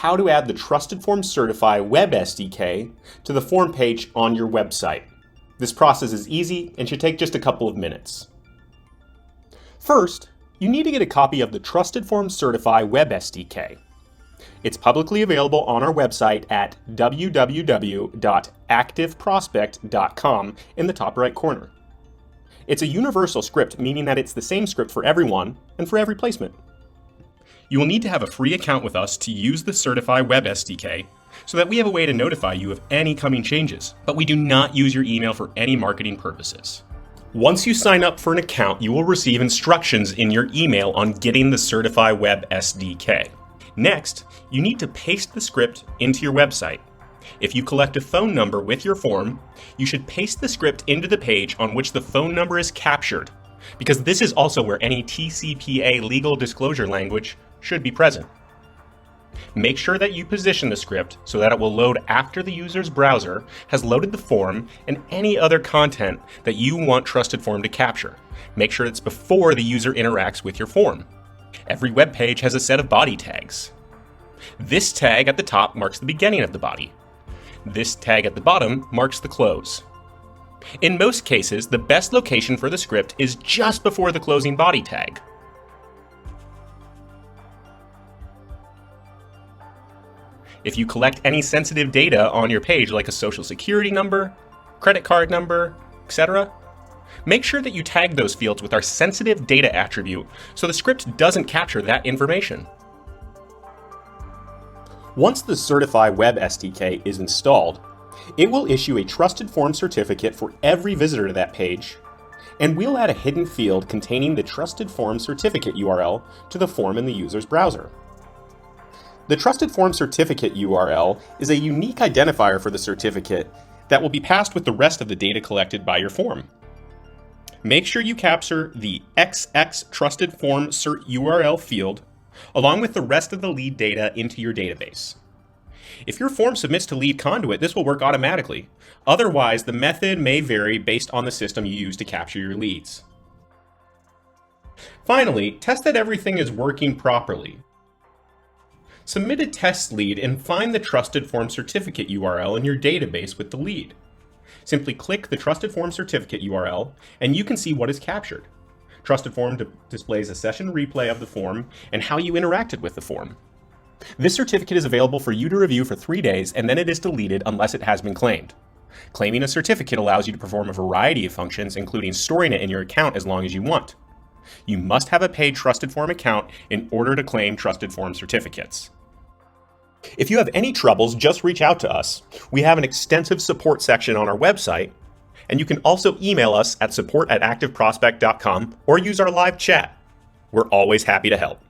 how to add the TrustedForm Certify web SDK to the form page on your website. This process is easy and should take just a couple of minutes. First, you need to get a copy of the TrustedForm Certify web SDK. It's publicly available on our website at www.activeprospect.com in the top right corner. It's a universal script, meaning that it's the same script for everyone and for every placement. You will need to have a free account with us to use the Certify web SDK so that we have a way to notify you of any coming changes, but we do not use your email for any marketing purposes. Once you sign up for an account, you will receive instructions in your email on getting the Certify web SDK. Next, you need to paste the script into your website. If you collect a phone number with your form, you should paste the script into the page on which the phone number is captured, because this is also where any TCPA legal disclosure language should be present. Make sure that you position the script so that it will load after the user's browser has loaded the form and any other content that you want TrustedForm to capture. Make sure it's before the user interacts with your form. Every web page has a set of body tags. This tag at the top marks the beginning of the body. This tag at the bottom marks the close. In most cases, the best location for the script is just before the closing body tag. If you collect any sensitive data on your page, like a social security number, credit card number, etc., make sure that you tag those fields with our sensitive data attribute so the script doesn't capture that information. Once the Certify web SDK is installed, it will issue a TrustedForm certificate for every visitor to that page, and we'll add a hidden field containing the TrustedForm certificate URL to the form in the user's browser. The TrustedForm certificate URL is a unique identifier for the certificate that will be passed with the rest of the data collected by your form. Make sure you capture the XX TrustedForm cert URL field along with the rest of the lead data into your database. If your form submits to Lead Conduit, this will work automatically. Otherwise, the method may vary based on the system you use to capture your leads. Finally, test that everything is working properly. Submit a test lead and find the TrustedForm certificate URL in your database with the lead. Simply click the TrustedForm certificate URL and you can see what is captured. TrustedForm displays a session replay of the form and how you interacted with the form. This certificate is available for you to review for 3 days and then it is deleted unless it has been claimed. Claiming a certificate allows you to perform a variety of functions, including storing it in your account as long as you want. You must have a paid TrustedForm account in order to claim TrustedForm certificates. If you have any troubles, just reach out to us. We have an extensive support section on our website, and you can also email us at support@activeprospect.com or use our live chat. We're always happy to help.